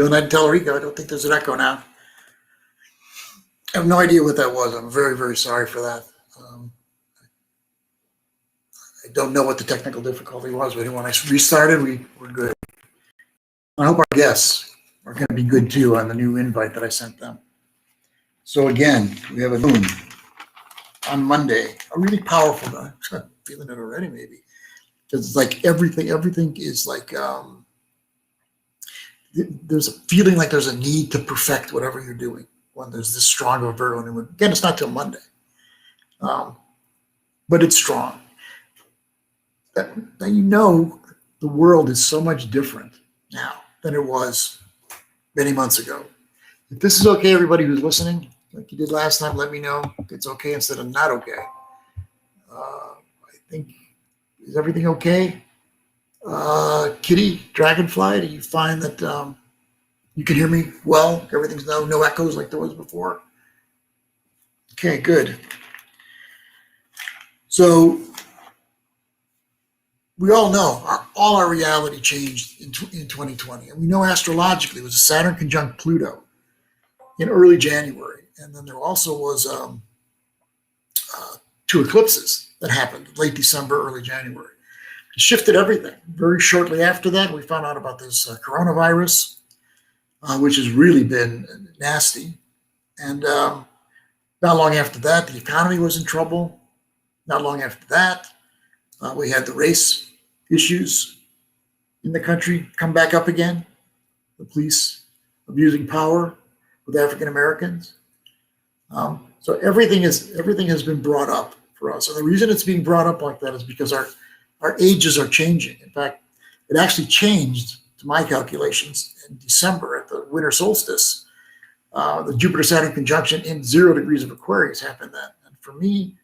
United Tellerico. I don't think there's an echo now. I have no idea what that was. I'm very, very sorry for that. Um, I don't know what the technical difficulty was, but when I restarted, we were good. I hope our guests are going to be good too on the new invite that I sent them. So again, we have a moon on Monday, a really powerful. I'm feeling it already, maybe, because it's like everything is like there's a feeling like there's a need to perfect whatever you're doing when there's this strong of a Virgo new moon. Again, it's not till Monday, but it's strong. That you know the world is so much different now than it was many months ago. If this is okay, everybody who's listening, like you did last time, let me know if it's okay instead of not okay. I think, is everything okay? Kitty, Dragonfly, do you find that you can hear me well? Everything's no echoes like there was before? Okay, good. So we all know all our reality changed in 2020. And we know astrologically it was a Saturn conjunct Pluto in early January. And then there also was two eclipses that happened late December, early January. It shifted everything. Very shortly after that, we found out about this coronavirus, which has really been nasty. And not long after that, the economy was in trouble. Not long after that, we had the race issues in the country come back up again. The police abusing power with African Americans. So everything has been brought up for us. And the reason it's being brought up like that is because our ages are changing. In fact, it actually changed, to my calculations, in December at the winter solstice. The Jupiter-Saturn conjunction in 0 degrees of Aquarius happened then. And for me,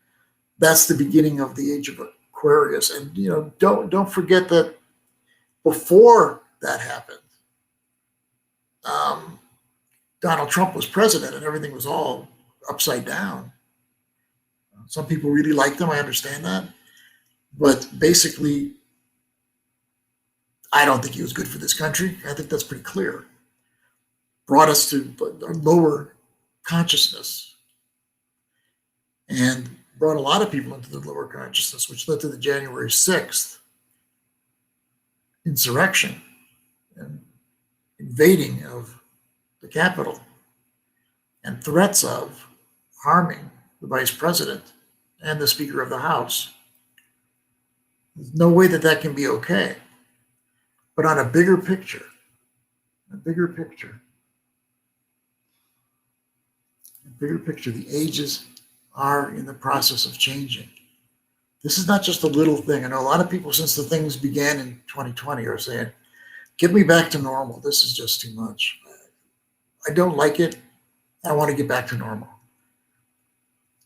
that's the beginning of the age of Aquarius. And don't forget that before that happened, Donald Trump was president and everything was all upside down. Some people really liked him, I understand that. But basically, I don't think he was good for this country. I think that's pretty clear. Brought us to a lower consciousness and brought a lot of people into the lower consciousness, which led to the January 6th insurrection and invading of the Capitol and threats of harming the vice president and the Speaker of the House. There's no way that can be okay. But on a bigger picture, the ages are in the process of changing. This is not just a little thing. I know a lot of people, since the things began in 2020, are saying, get me back to normal. This is just too much. I don't like it. I want to get back to normal.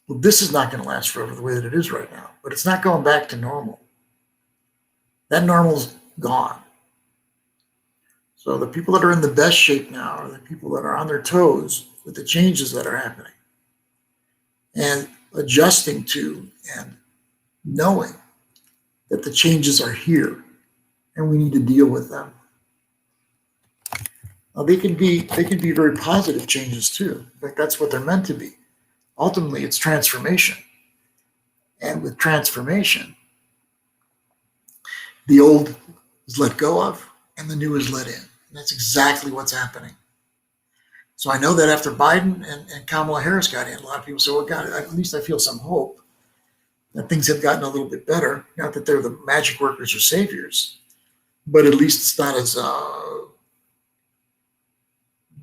Well, this is not going to last forever the way that it is right now, but it's not going back to normal. That normal's gone. So the people that are in the best shape now are the people that are on their toes with the changes that are happening and adjusting to and knowing that the changes are here and we need to deal with them. Now, they can be very positive changes too. In fact, that's what they're meant to be. Ultimately, it's transformation. And with transformation, the old is let go of and the new is let in. And that's exactly what's happening. So I know that after Biden and Kamala Harris got in, a lot of people say, well, God, at least I feel some hope that things have gotten a little bit better. Not that they're the magic workers or saviors, but at least it's not as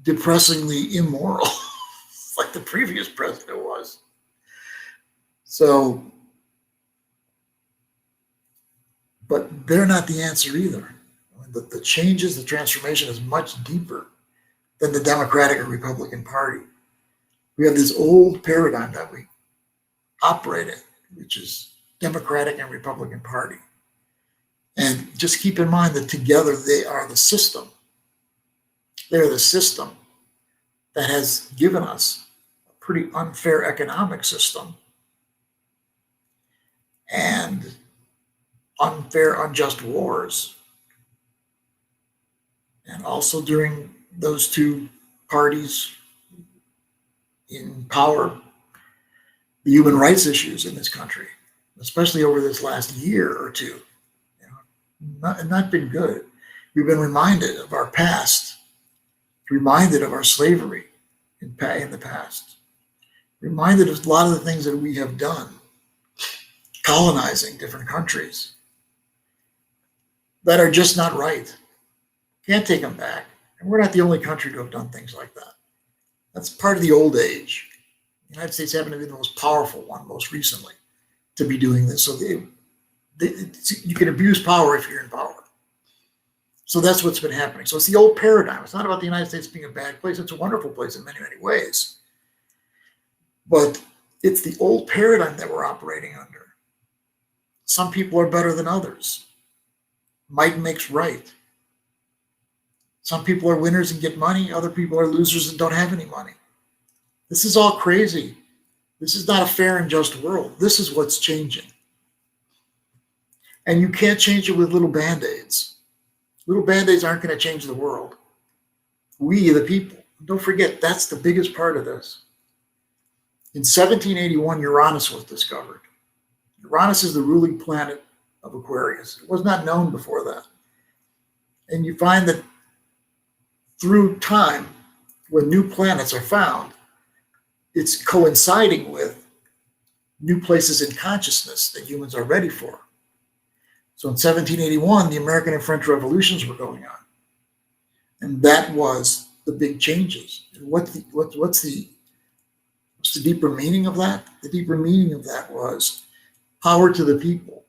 depressingly immoral like the previous president was. So, but they're not the answer either. The changes, the transformation is much deeper than the Democratic or Republican Party. We have this old paradigm that we operate in, which is Democratic and Republican Party. And just keep in mind that together they are the system. They're the system that has given us a pretty unfair economic system and unfair, unjust wars. And also during those two parties in power the human rights issues in this country, especially over this last year or two. You know, not been good. We've been reminded of our past, reminded of our slavery in the past, reminded of a lot of the things that we have done, colonizing different countries that are just not right. Can't take them back. And we're not the only country to have done things like that. That's part of the old age. The United States happened to be the most powerful one most recently to be doing this. So you can abuse power if you're in power. So that's what's been happening. So it's the old paradigm. It's not about the United States being a bad place. It's a wonderful place in many, many ways. But it's the old paradigm that we're operating under. Some people are better than others. Might makes right. Some people are winners and get money. Other people are losers and don't have any money. This is all crazy. This is not a fair and just world. This is what's changing. And you can't change it with little Band-Aids. Little Band-Aids aren't going to change the world. We, the people. Don't forget, that's the biggest part of this. In 1781, Uranus was discovered. Uranus is the ruling planet of Aquarius. It was not known before that. And you find that through time, when new planets are found, it's coinciding with new places in consciousness that humans are ready for. So in 1781, the American and French revolutions were going on. And that was the big changes. And what's the deeper meaning of that? The deeper meaning of that was power to the people,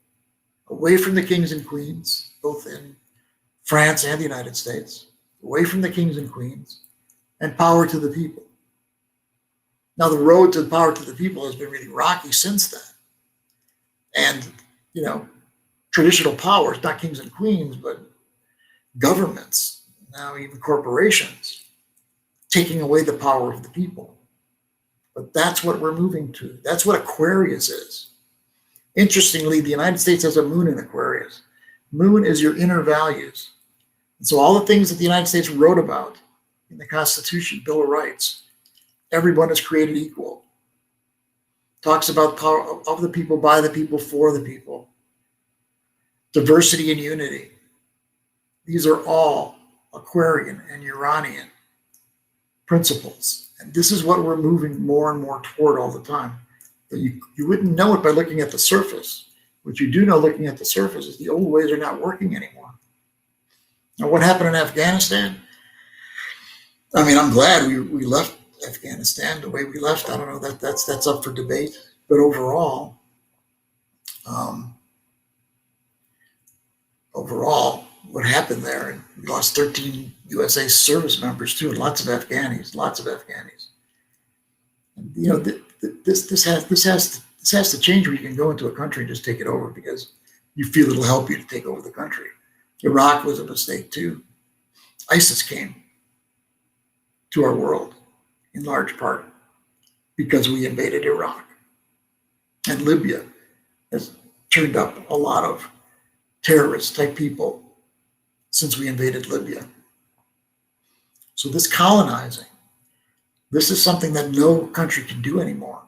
away from the kings and queens, both in France and the United States, away from the kings and queens, and power to the people. Now, the road to power to the people has been really rocky since then. And, traditional powers, not kings and queens, but governments, now even corporations, taking away the power of the people. But that's what we're moving to. That's what Aquarius is. Interestingly, the United States has a moon in Aquarius. Moon is your inner values. And so all the things that the United States wrote about in the Constitution, Bill of Rights, everyone is created equal. Talks about power of the people, by the people, for the people. Diversity and unity. These are all Aquarian and Uranian principles. And this is what we're moving more and more toward all the time. But you wouldn't know it by looking at the surface. What you do know looking at the surface is the old ways are not working anymore. Now, what happened in Afghanistan? I mean, I'm glad we left Afghanistan the way we left. I don't know, that's up for debate. But overall, what happened there, and we lost 13 USA service members too, and lots of Afghanis. And, this has to change where you can go into a country and just take it over because you feel it'll help you to take over the country. Iraq was a mistake too. ISIS came to our world in large part because we invaded Iraq. And Libya has turned up a lot of terrorist type people since we invaded Libya. So this colonizing, this is something that no country can do anymore.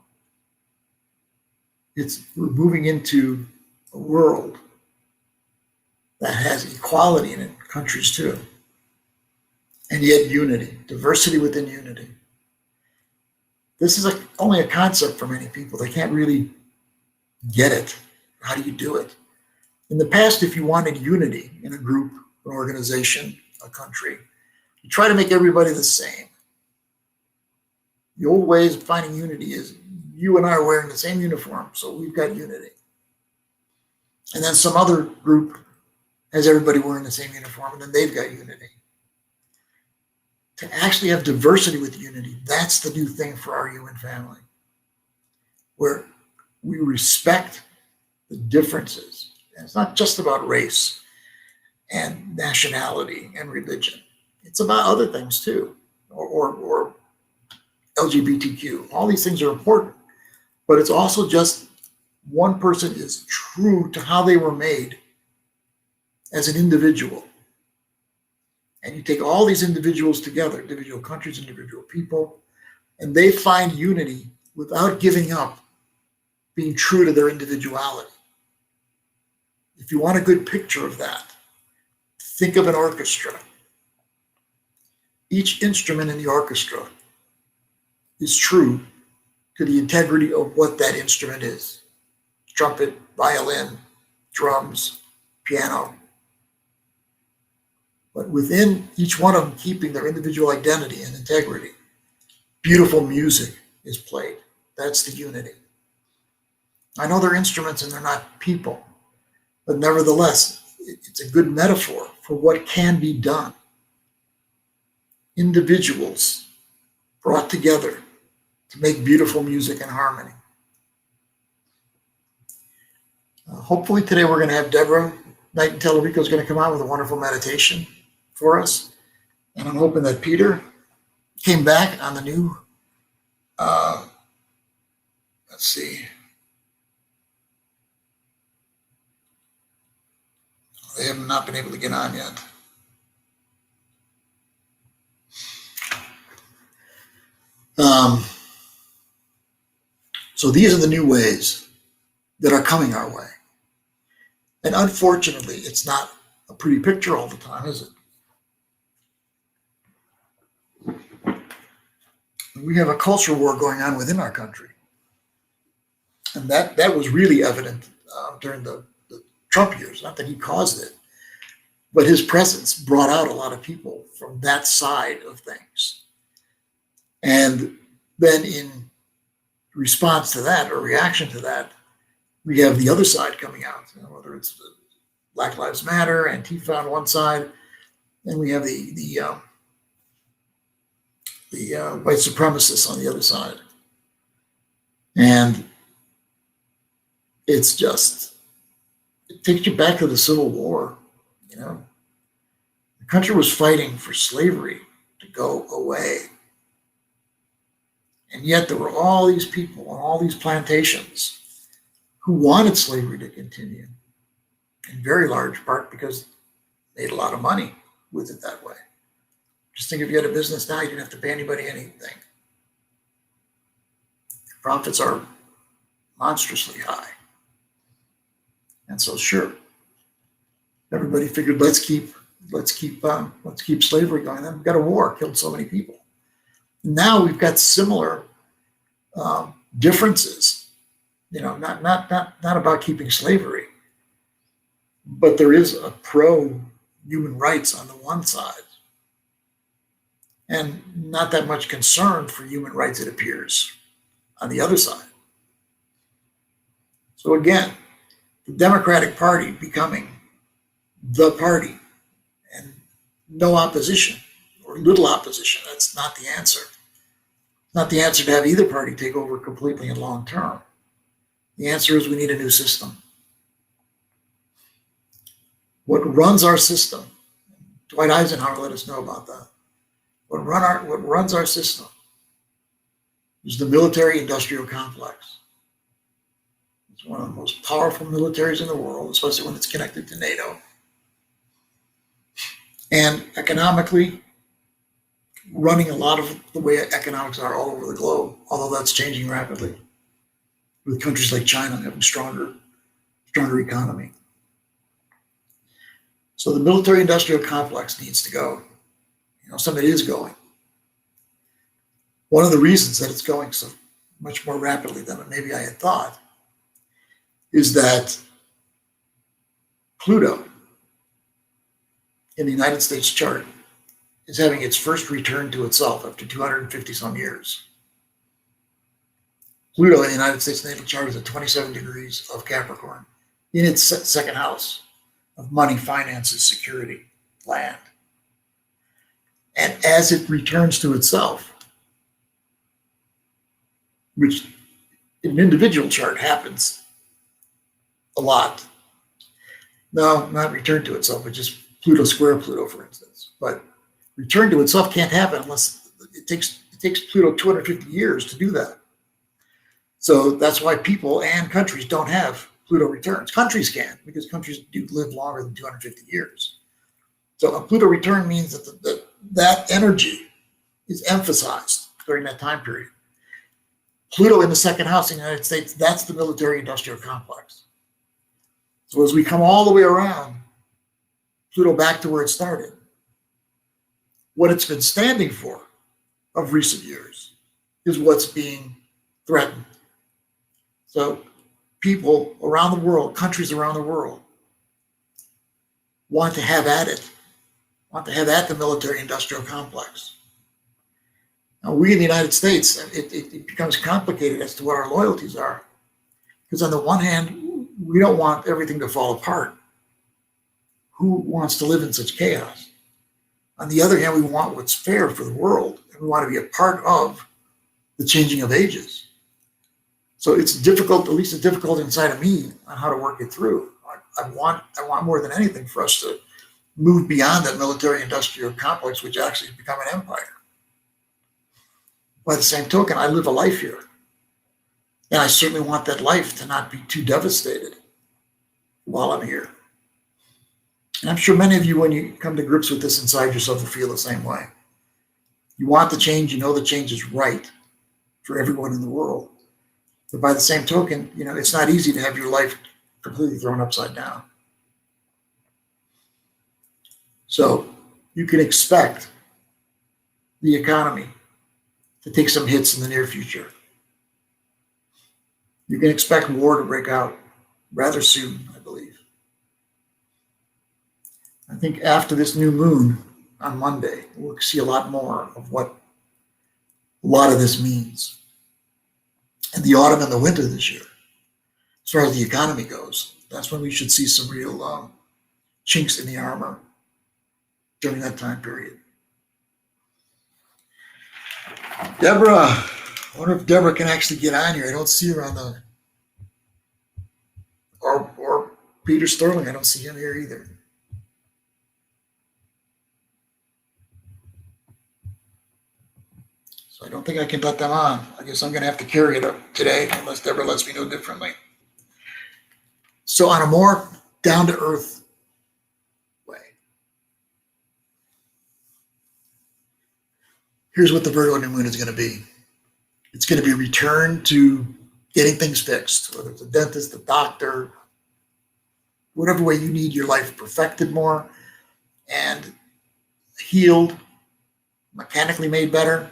We're moving into a world that has equality in it, countries too, and yet unity, diversity within unity. This is only a concept for many people. They can't really get it. How do you do it? In the past, if you wanted unity in a group, an organization, a country, you try to make everybody the same. The old ways of finding unity is you and I are wearing the same uniform, so we've got unity. And then some other group has everybody wearing the same uniform, and then they've got unity. To actually have diversity with unity, that's the new thing for our human family, where we respect the differences. And it's not just about race and nationality and religion. It's about other things too, or LGBTQ. All these things are important, but it's also just one person is true to how they were made as an individual. And you take all these individuals together, individual countries, individual people, and they find unity without giving up being true to their individuality. If you want a good picture of that, think of an orchestra. Each instrument in the orchestra is true to the integrity of what that instrument is. Trumpet, violin, drums, piano. But within each one of them keeping their individual identity and integrity, beautiful music is played. That's the unity. I know they're instruments and they're not people, but nevertheless, it's a good metaphor for what can be done. Individuals brought together to make beautiful music and harmony. Hopefully today we're going to have Deborah Knight in Tellerico is going to come out with a wonderful meditation for us. And I'm hoping that Peter came back on the new, let's see. They have not been able to get on yet. So these are the new ways that are coming our way. And unfortunately, it's not a pretty picture all the time, is it? We have a culture war going on within our country. And that was really evident during the Trump years. Not that he caused it, but his presence brought out a lot of people from that side of things. And then in response to that or reaction to that, we have the other side coming out, whether it's Black Lives Matter, Antifa on one side, and we have the white supremacists on the other side. And it's just, it takes you back to the Civil War. The country was fighting for slavery to go away. And yet there were all these people on all these plantations who wanted slavery to continue, in very large part because they made a lot of money with it that way. Just think if you had a business now, you didn't have to pay anybody anything. Profits are monstrously high. And so sure, everybody figured let's keep slavery going. Then we got a war, killed so many people. Now we've got similar differences. Not about keeping slavery, but there is a pro human rights on the one side, and not that much concern for human rights, it appears, on the other side. So again, the Democratic Party becoming the party and no opposition or little opposition, that's not the answer. Not the answer to have either party take over completely and long term. The answer is we need a new system. What runs our system, Dwight Eisenhower let us know about that. What runs our system is the military-industrial complex. It's one of the most powerful militaries in the world, especially when it's connected to NATO. And economically, running a lot of the way economics are all over the globe, although that's changing rapidly, with countries like China having stronger economy. So the military-industrial complex needs to go. Some of it is going. One of the reasons that it's going so much more rapidly than maybe I had thought is that Pluto in the United States chart is having its first return to itself after 250 some years. Pluto in the United States natal chart is at 27 degrees of Capricorn in its second house of money, finances, security, land. And as it returns to itself, which in an individual chart happens a lot. No, not return to itself, but just Pluto square Pluto, for instance. But return to itself can't happen unless it takes Pluto 250 years to do that. So that's why people and countries don't have Pluto returns. Countries can, because countries do live longer than 250 years. So a Pluto return means that energy is emphasized during that time period. Pluto in the second house in the United States, that's the military industrial complex. So as we come all the way around, Pluto back to where it started, what it's been standing for of recent years is what's being threatened. So people around the world, countries around the world, want to have at it, want to have at the military industrial complex. Now, we in the United States, it becomes complicated as to what our loyalties are. Because on the one hand, we don't want everything to fall apart. Who wants to live in such chaos? On the other hand, we want what's fair for the world, and we want to be a part of the changing of ages. So it's difficult, at least it's difficult inside of me, on how to work it through. I want more than anything for us to move beyond that military-industrial complex, which actually has become an empire. By the same token, I live a life here. And I certainly want that life to not be too devastated while I'm here. And I'm sure many of you, when you come to grips with this inside yourself, will feel the same way. You want the change, you know the change is right for everyone in the world. But by the same token, it's not easy to have your life completely thrown upside down. So you can expect the economy to take some hits in the near future. You can expect war to break out rather soon, I believe. I think after this new moon on Monday, we'll see a lot more of what a lot of this means. And the autumn and the winter this year, as far as the economy goes, that's when we should see some real chinks in the armor during that time period. Deborah, I wonder if Deborah can actually get on here. I don't see her on the, or Peter Sterling. I don't see him here either. So I don't think I can let them on. I guess I'm going to have to carry it up today, unless Deborah lets me know differently. So on a more down-to-earth way, here's what the Virgo new moon is going to be. It's going to be a return to getting things fixed, whether it's a dentist, a doctor, whatever way you need your life perfected more and healed, mechanically made better.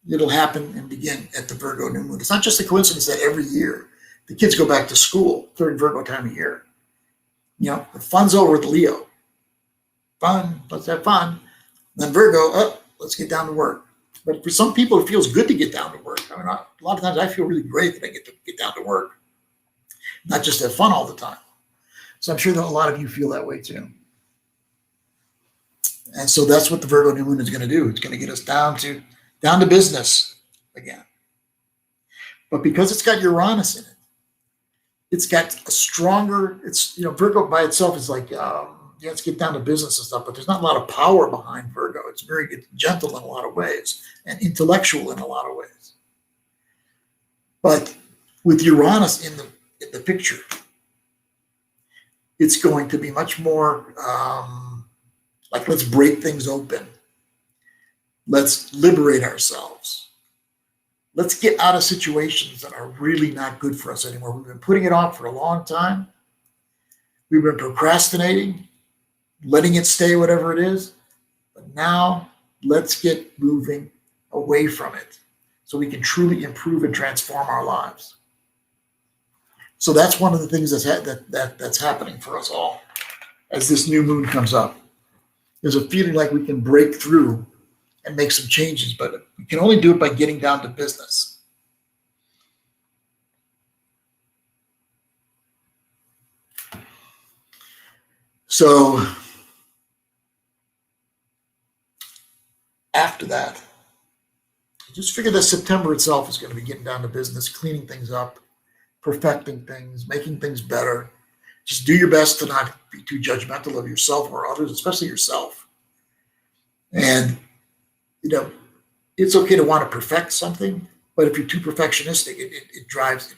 It'll happen and begin at the Virgo new moon. It's not just a coincidence that every year the kids go back to school during Virgo time of year. The fun's over with Leo. Fun, let's have fun. Then Virgo, let's get down to work. But for some people, it feels good to get down to work. I mean, a lot of times I feel really great that I get to get down to work, not just have fun all the time. So I'm sure that a lot of you feel that way too. And so that's what the Virgo new moon is going to do. It's going to get us down to business again. But because it's got Uranus in it, it's got a stronger, Virgo by itself is like, let's get down to business and stuff, but there's not a lot of power behind Virgo. It's very gentle in a lot of ways and intellectual in a lot of ways. But with Uranus in the picture, it's going to be much more like, let's break things open. Let's liberate ourselves. Let's get out of situations that are really not good for us anymore. We've been putting it off for a long time. We've been procrastinating, letting it stay whatever it is. But now let's get moving away from it so we can truly improve and transform our lives. So that's one of the things that's happening for us all as this new moon comes up. There's a feeling like we can break through and make some changes, but we can only do it by getting down to business. So after that, I just figured that September itself is going to be getting down to business, cleaning things up, perfecting things, making things better. Just do your best to not be too judgmental of yourself or others, especially yourself. And it's okay to want to perfect something, but if you're too perfectionistic, it drives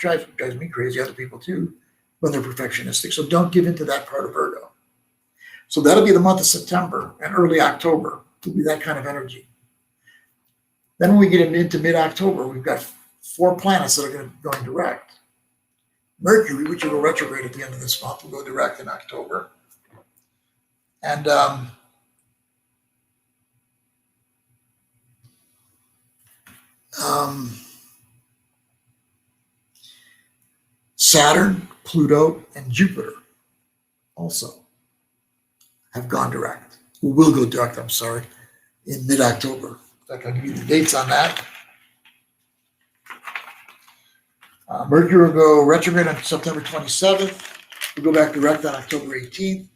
me crazy, other people too, when they're perfectionistic. So don't give into that part of Virgo. So that'll be the month of September, and early October will be that kind of energy. Then when we get into mid-October, we've got 4 planets that are going direct. Mercury, which will go retrograde at the end of this month, will go direct in October. And Saturn, Pluto, and Jupiter also have gone direct. Will go direct, I'm sorry, in mid-October. In fact, I'll give you the dates on that. Mercury will go retrograde on September 27th. We'll go back direct on October 18th.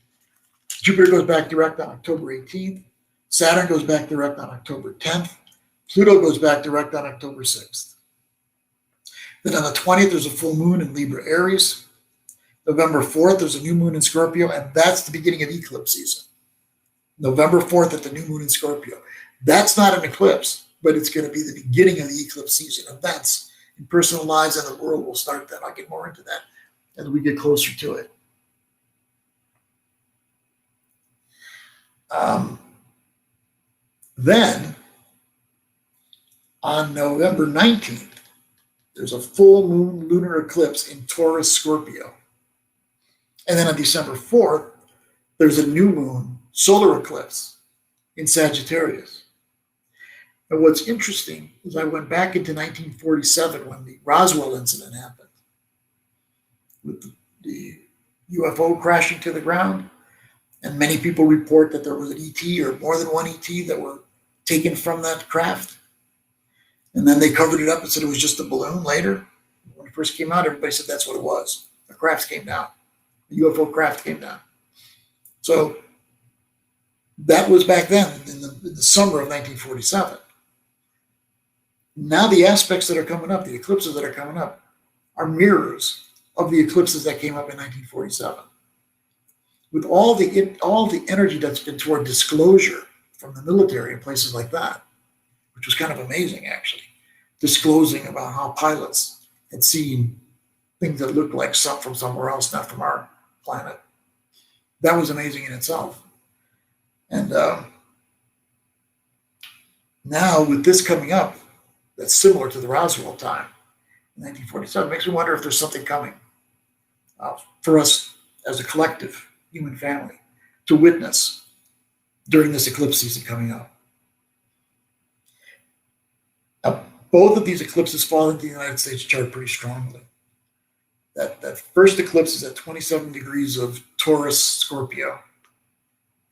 Jupiter goes back direct on October 18th. Saturn goes back direct on October 10th. Pluto goes back direct on October 6th. Then on the 20th, there's a full moon in Libra Aries. November 4th, there's a new moon in Scorpio, and that's the beginning of eclipse season. November 4th at the new moon in Scorpio. That's not an eclipse, but it's going to be the beginning of the eclipse season. Events in personal lives and the world will start then. I'll get more into that as we get closer to it. Then, on November 19th, there's a full moon lunar eclipse in Taurus Scorpio. And then on December 4th, there's a new moon solar eclipse in Sagittarius. And what's interesting is I went back into 1947 when the Roswell incident happened, with the UFO crashing to the ground. And many people report that there was an ET or more than one ET that were taken from that craft. And then they covered it up and said it was just a balloon later. When it first came out, everybody said that's what it was. The craft came down. The UFO craft came down. So that was back then in the summer of 1947. Now the aspects that are coming up, the eclipses that are coming up, are mirrors of the eclipses that came up in 1947. With all the energy that's been toward disclosure from the military and places like that, which was kind of amazing, actually, disclosing about how pilots had seen things that looked like some from somewhere else, not from our planet. That was amazing in itself. And now with this coming up, that's similar to the Roswell time in 1947, makes me wonder if there's something coming for us as a collective human family to witness during this eclipse season coming up. Now, both of these eclipses fall into the United States chart pretty strongly. That first eclipse is at 27 degrees of Taurus Scorpio.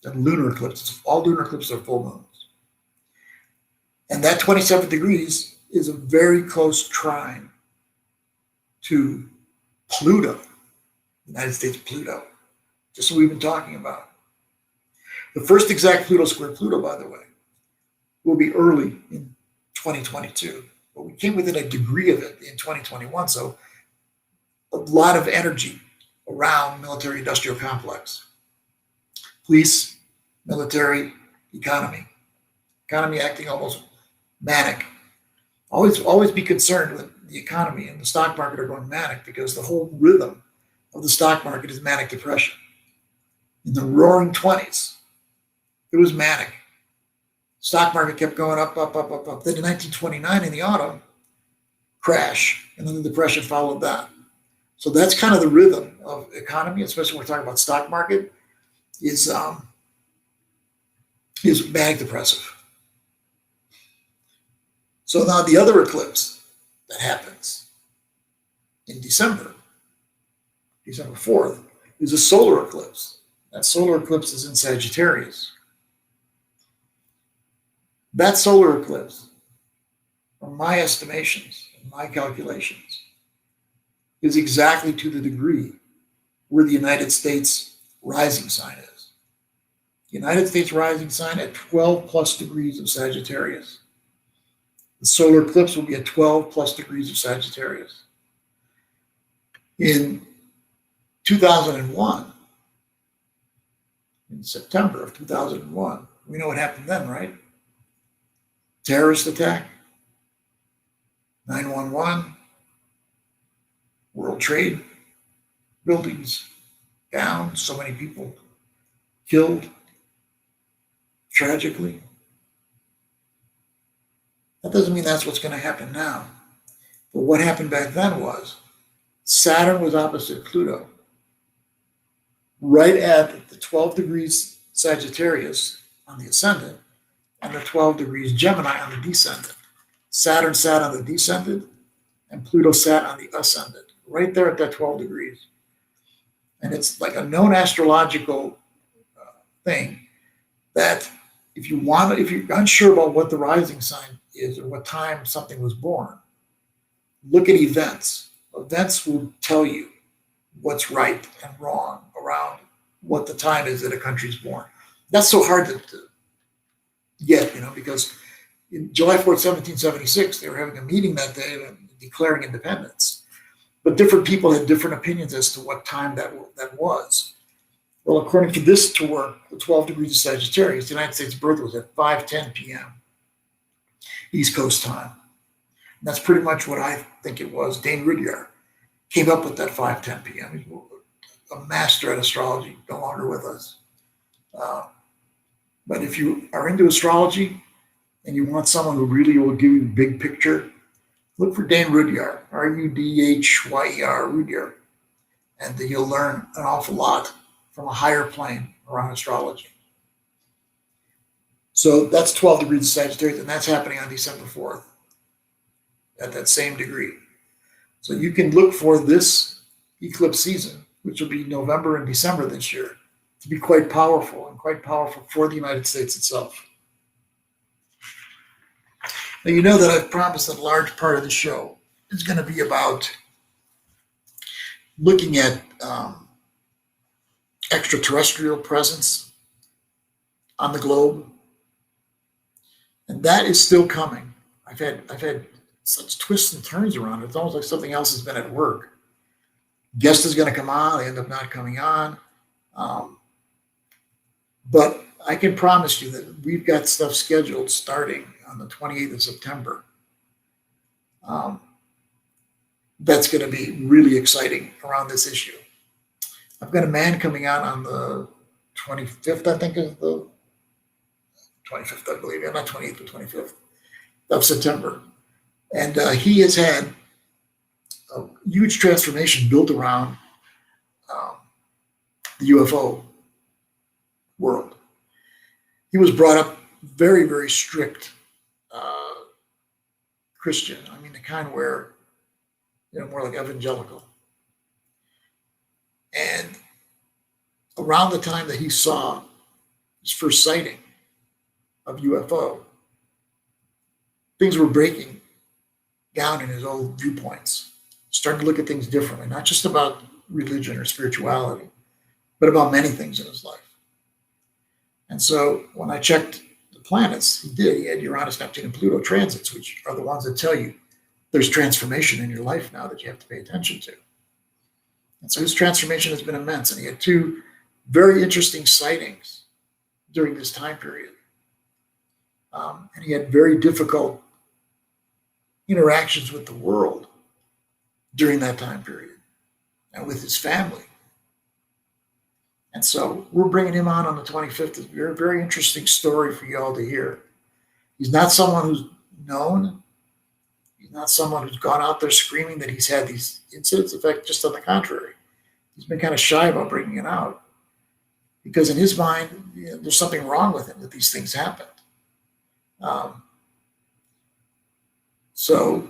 And lunar eclipses, all lunar eclipses are full moons. And that 27 degrees is a very close trine to Pluto, United States Pluto, just what we've been talking about. The first exact Pluto square Pluto, by the way, will be early in 2022, but we came within a degree of it in 2021, so a lot of energy around military-industrial complex. Police, military, economy. Economy acting almost manic. Always be concerned when the economy and the stock market are going manic, because the whole rhythm of the stock market is manic depression. In the roaring 20s, it was manic. Stock market kept going up, up, up, up, up. Then in 1929 in the autumn, crash, and then the depression followed that. So that's kind of the rhythm of economy, especially when we're talking about stock market, is manic depressive. So now the other eclipse that happens in December 4th, is a solar eclipse. That solar eclipse is in Sagittarius. That solar eclipse, from my estimations and my calculations, is exactly to the degree where the United States rising sign is. The United States rising sign at 12 plus degrees of Sagittarius. The solar eclipse will be at 12 plus degrees of Sagittarius. In 2001, in September of 2001, we know what happened then, right? Terrorist attack, 9/11, World Trade buildings down, so many people killed tragically. That doesn't mean that's what's going to happen now. But what happened back then was Saturn was opposite Pluto, right at the 12 degrees Sagittarius on the ascendant and the 12 degrees Gemini on the descendant. Saturn sat on the descendant and Pluto sat on the ascendant, right there at that 12 degrees. And it's like a known astrological thing that if you're unsure about what the rising sign is or what time something was born, look at events. Events will tell you what's right and wrong around what the time is that a country's born. That's so hard to get, because in July 4th, 1776, they were having a meeting that day declaring independence. But different people had different opinions as to what time that was. Well, according to this tour, the 12 degrees of Sagittarius, the United States birth was at 5:10 p.m. East Coast time. And that's pretty much what I think it was. Dane Rudyard came up with that 5:10 p.m. He's a master at astrology, no longer with us. But if you are into astrology and you want someone who really will give you the big picture, look for Dane Rudyard, Rudhyer, Rudyard, and you'll learn an awful lot from a higher plane around astrology. So that's 12 degrees of Sagittarius, and that's happening on December 4th at that same degree. So you can look for this eclipse season, which will be November and December this year, to be quite powerful for the United States itself. Now, you know that I've promised that a large part of the show is going to be about looking at extraterrestrial presence on the globe, and that is still coming. I've had such twists and turns around it. It's almost like something else has been at work. Guest is going to come on, they end up not coming on. But I can promise you that we've got stuff scheduled starting on the 28th of September. That's going to be really exciting around this issue. I've got a man coming on the 25th, I think is the 25th, I believe. Yeah, not 28th, but 25th of September. And he has had a huge transformation built around the UFO world. He was brought up very, very strict Christian. I mean, the kind where, more like evangelical. And around the time that he saw his first sighting of UFO, things were breaking down in his old viewpoints, starting to look at things differently, not just about religion or spirituality, but about many things in his life. And so when I checked the planets, he had Uranus, Neptune, and Pluto transits, which are the ones that tell you there's transformation in your life now that you have to pay attention to. And so his transformation has been immense. And he had two very interesting sightings during this time period. And he had very difficult interactions with the world during that time period and with his family. And so we're bringing him on the 25th. It's a very, very interesting story for you all to hear. He's not someone who's known. He's not someone who's gone out there screaming that he's had these incidents. In fact, just on the contrary, he's been kind of shy about bringing it out because in his mind, there's something wrong with him that these things happened. So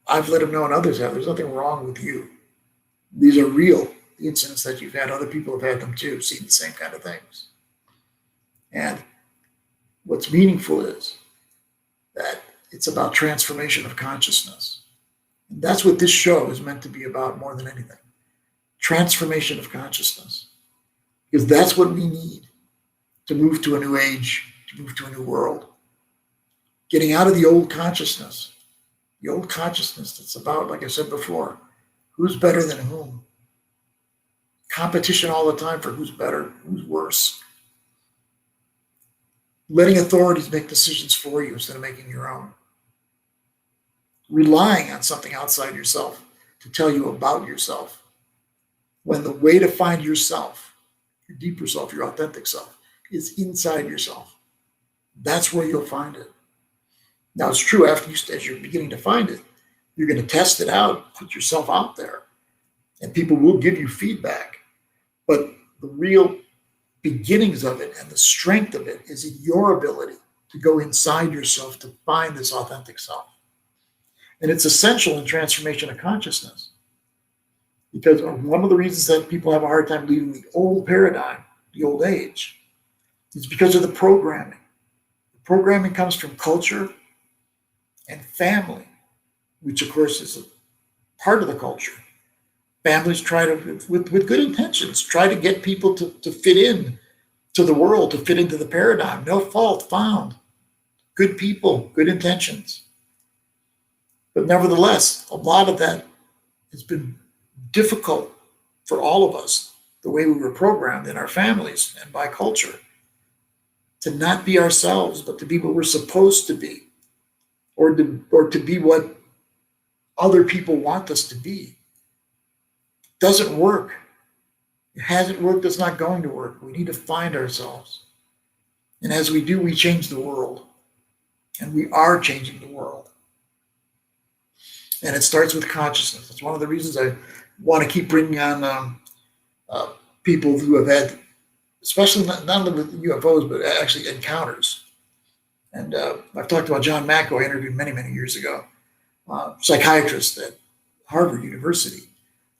I've let him know, and others have, there's nothing wrong with you. These are real incidents that you've had. Other people have had them too, seen the same kind of things. And what's meaningful is that it's about transformation of consciousness. And that's what this show is meant to be about more than anything. Transformation of consciousness. Because that's what we need to move to a new age, to move to a new world. Getting out of the old consciousness that's about, like I said before, who's better than whom? Competition all the time for who's better, who's worse. Letting authorities make decisions for you instead of making your own. Relying on something outside yourself to tell you about yourself. When the way to find yourself your deeper self, your authentic self, is inside yourself. That's where you'll find it. Now, it's true as you're beginning to find it, you're going to test it out, put yourself out there, and people will give you feedback. But the real beginnings of it and the strength of it is in your ability to go inside yourself to find this authentic self. And it's essential in transformation of consciousness because one of the reasons that people have a hard time leaving the old paradigm, the old age, is because of the programming. The programming comes from culture and family, which of course is a part of the culture. Families try to, with good intentions, try to get people to fit in to the world, to fit into the paradigm. No fault found. Good people, good intentions. But nevertheless, a lot of that has been difficult for all of us, the way we were programmed in our families and by culture, to not be ourselves, but to be what we're supposed to be, or to be what other people want us to be. Doesn't work. It hasn't worked. It's not going to work. We need to find ourselves. And as we do, we change the world. And we are changing the world. And it starts with consciousness. That's one of the reasons I want to keep bringing on people who have had, especially not only with UFOs, but actually encounters. And I've talked about John Mack, who I interviewed many, many years ago, psychiatrist at Harvard University,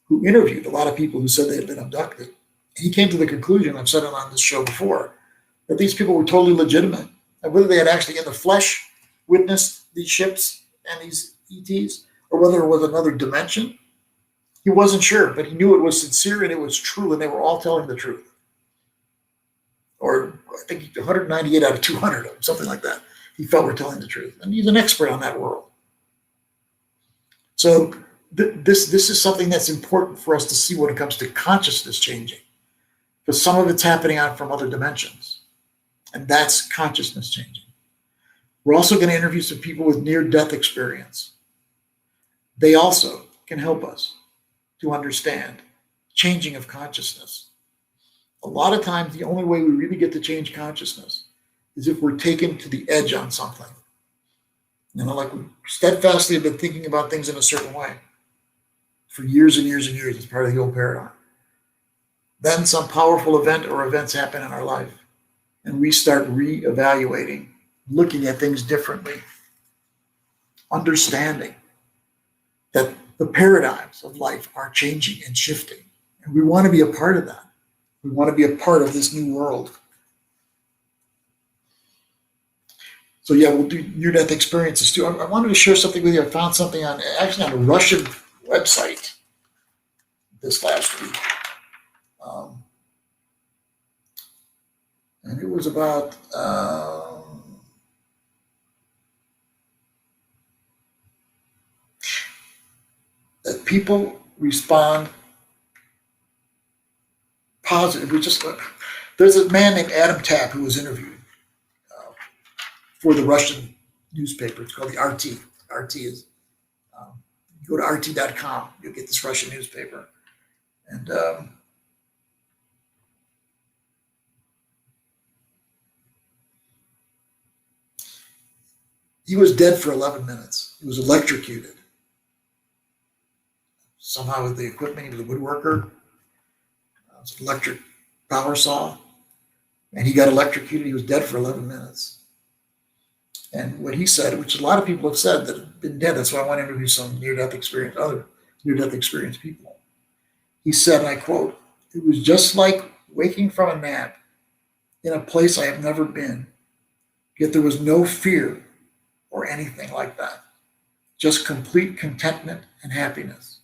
who interviewed a lot of people who said they had been abducted. And he came to the conclusion, I've said it on this show before, that these people were totally legitimate. And whether they had actually in the flesh witnessed these ships and these ETs, or whether it was another dimension, he wasn't sure, but he knew it was sincere and it was true, and they were all telling the truth. Or I think 198 out of 200, something like that, he felt were telling the truth. And he's an expert on that world. So this is something that's important for us to see when it comes to consciousness changing, because some of it's happening out from other dimensions, and that's consciousness changing. We're also going to interview some people with near-death experience. They also can help us to understand changing of consciousness. A lot of times, the only way we really get to change consciousness is if we're taken to the edge on something. Like we steadfastly have been thinking about things in a certain way for years and years and years as part of the old paradigm. Then some powerful event or events happen in our life, and we start reevaluating, looking at things differently, understanding that the paradigms of life are changing and shifting. And we want to be a part of that. We want to be a part of this new world. So yeah, we'll do near-death experiences too. I wanted to share something with you. I found something on a Russian website this last week. And it was about that people respond positive. There's a man named Adam Tapp who was interviewed for the Russian newspaper. It's called the RT. RT is, you go to RT.com, you'll get this Russian newspaper. And he was dead for 11 minutes. He was electrocuted. Somehow with the equipment, he was a woodworker. It was an electric power saw. And he got electrocuted. He was dead for 11 minutes. And what he said, which a lot of people have said that have been dead, that's why I want to interview some other near-death experience people. He said, and I quote, "It was just like waking from a nap in a place I have never been, yet there was no fear or anything like that. Just complete contentment and happiness."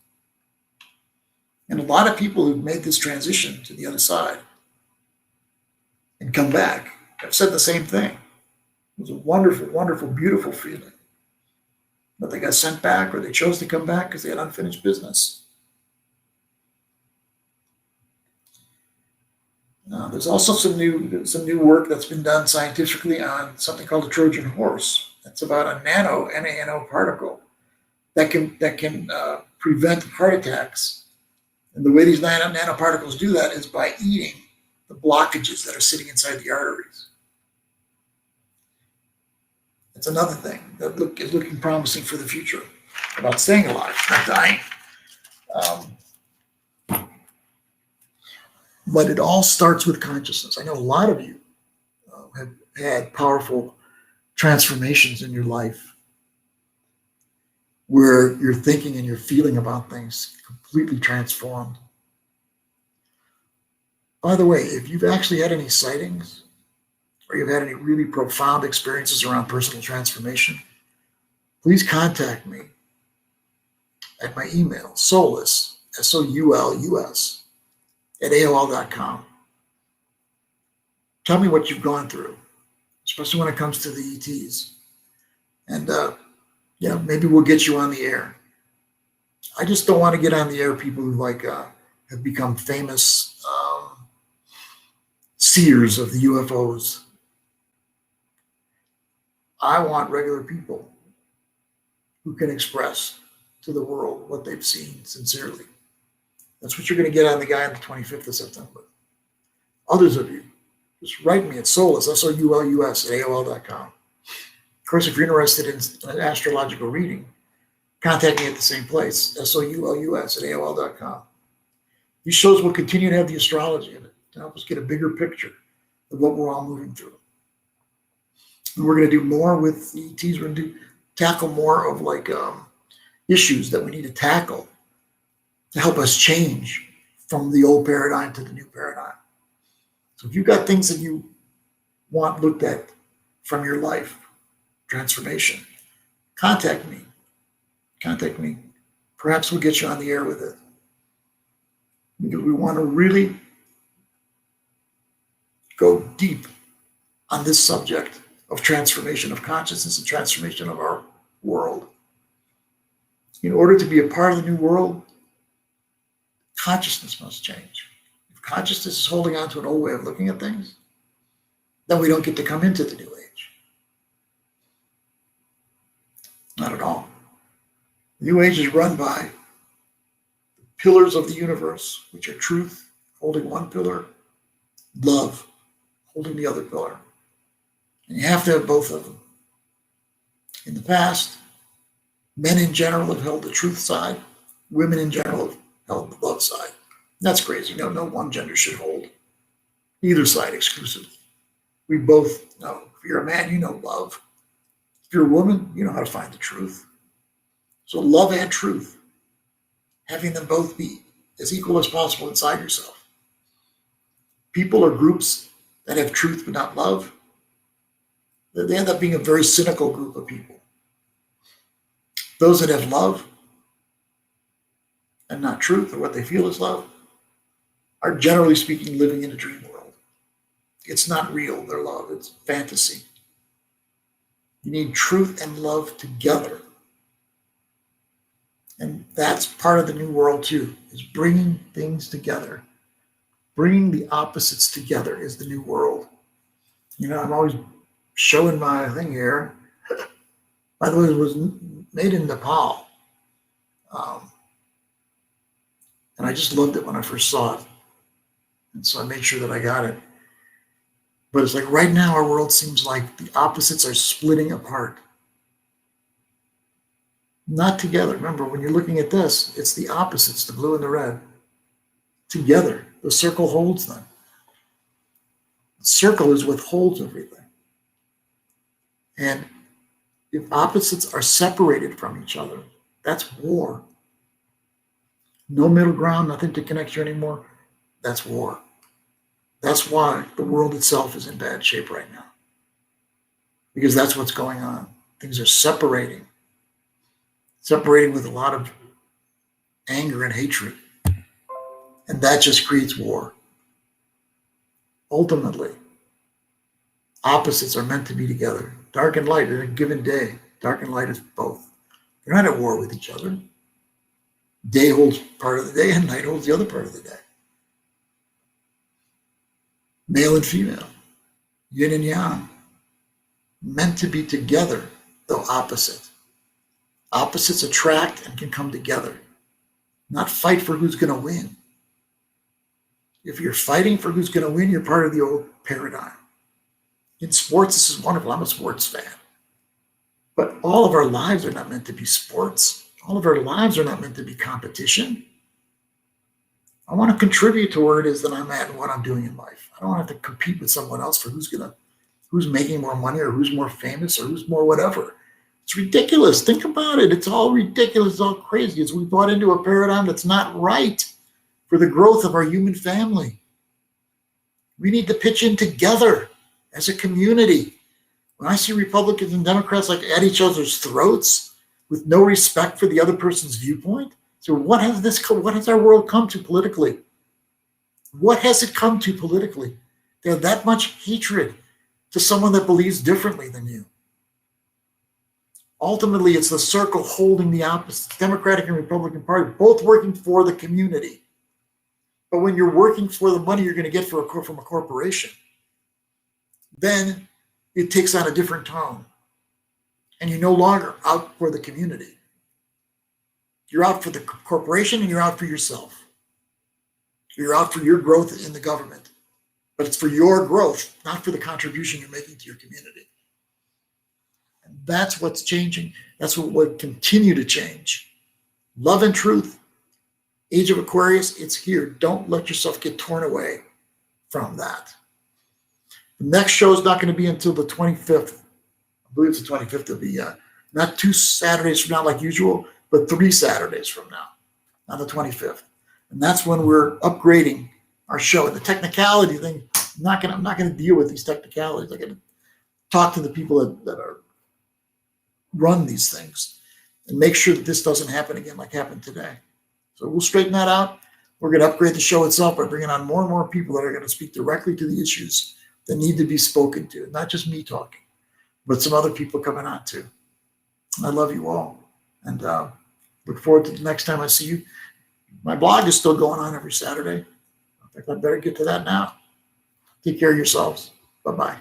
And a lot of people who've made this transition to the other side and come back have said the same thing. It was a wonderful, wonderful, beautiful feeling. But they got sent back, or they chose to come back because they had unfinished business. There's also some new work that's been done scientifically on something called a Trojan horse. That's about a nano particle that can prevent heart attacks. And the way these nanoparticles do that is by eating the blockages that are sitting inside the arteries. That's another thing that is looking promising for the future about staying alive, not dying. But it all starts with consciousness. I know a lot of you have had powerful transformations in your life where your thinking and your feeling about things completely transformed. By the way, if you've actually had any sightings or you've had any really profound experiences around personal transformation, please contact me at my email, soulless, SOULUS, at AOL.com. Tell me what you've gone through, especially when it comes to the ETs. And, maybe we'll get you on the air. I just don't want to get on the air people who have become famous seers of the UFOs. I want regular people who can express to the world what they've seen sincerely. That's what you're going to get on the guy on the 25th of September. Others of you, just write me at soulless, SOULUS, at AOL.com. Of course, if you're interested in an astrological reading, contact me at the same place, SOULUS, at AOL.com. These shows will continue to have the astrology in it to help us get a bigger picture of what we're all moving through. And we're going to do more with ETs. We're going to tackle more of issues that we need to tackle to help us change from the old paradigm to the new paradigm. So if you've got things that you want looked at from your life, transformation, contact me. Contact me. Perhaps we'll get you on the air with it. Because we want to really go deep on this subject of transformation of consciousness and transformation of our world. In order to be a part of the new world, consciousness must change. If consciousness is holding on to an old way of looking at things, then we don't get to come into the new age. Not at all. The new age is run by the pillars of the universe, which are truth, holding one pillar, love, holding the other pillar. And you have to have both of them. In the past, men in general have held the truth side. Women in general have held the love side. That's crazy. No one gender should hold either side exclusively. We both know. If you're a man, you know love. If you're a woman, you know how to find the truth. So love and truth, having them both be as equal as possible inside yourself. People or groups that have truth but not love, they end up being a very cynical group of people. Those that have love and not truth, or what they feel is love, are generally speaking living in a dream world. It's not real, their love, it's fantasy. You need truth and love together. And that's part of the new world too, is bringing things together. Bringing the opposites together is the new world. I'm always showing my thing here. By the way, it was made in Nepal. And I just loved it when I first saw it. And so I made sure that I got it. But it's like right now our world seems like the opposites are splitting apart. Not together. Remember, when you're looking at this, it's the opposites, the blue and the red. Together. The circle holds them. The circle is what holds everything. And if opposites are separated from each other, that's war. No middle ground, nothing to connect you anymore. That's war. That's why the world itself is in bad shape right now. Because that's what's going on. Things are separating with a lot of anger and hatred. And that just creates war. Ultimately, opposites are meant to be together. Dark and light in a given day. Dark and light is both. They're not at war with each other. Day holds part of the day and night holds the other part of the day. Male and female, yin and yang, meant to be together, though opposite. Opposites attract and can come together, not fight for who's going to win. If you're fighting for who's going to win, you're part of the old paradigm. In sports, this is wonderful. I'm a sports fan. But all of our lives are not meant to be sports. All of our lives are not meant to be competition. I want to contribute to where it is that I'm at and what I'm doing in life. I don't want to have to compete with someone else for who's making more money or who's more famous or who's more whatever. It's ridiculous. Think about it. It's all ridiculous. It's all crazy. It's we bought into a paradigm that's not right for the growth of our human family. We need to pitch in together as a community. When I see Republicans and Democrats like at each other's throats with no respect for the other person's viewpoint, so what has our world come to politically? What has it come to politically? There's that much hatred to someone that believes differently than you. Ultimately, it's the circle holding the opposites, Democratic and Republican Party, both working for the community. But when you're working for the money you're going to get from a corporation, then it takes on a different tone. And you're no longer out for the community. You're out for the corporation and you're out for yourself. You're out for your growth in the government. But it's for your growth, not for the contribution you're making to your community. And that's what's changing. That's what will continue to change. Love and truth. Age of Aquarius, it's here. Don't let yourself get torn away from that. The next show is not going to be until the 25th. I believe it's the 25th. It'll be not 2 Saturdays from now like usual, but 3 Saturdays from now, on the 25th. And that's when we're upgrading our show. And the technicality thing, I'm not going to deal with these technicalities. I'm going to talk to the people that are run these things and make sure that this doesn't happen again like happened today. So we'll straighten that out. We're going to upgrade the show itself by bringing on more and more people that are going to speak directly to the issues that need to be spoken to. Not just me talking, but some other people coming on too. I love you all. And look forward to the next time I see you. My blog is still going on every Saturday. I think I better get to that now. Take care of yourselves. Bye-bye.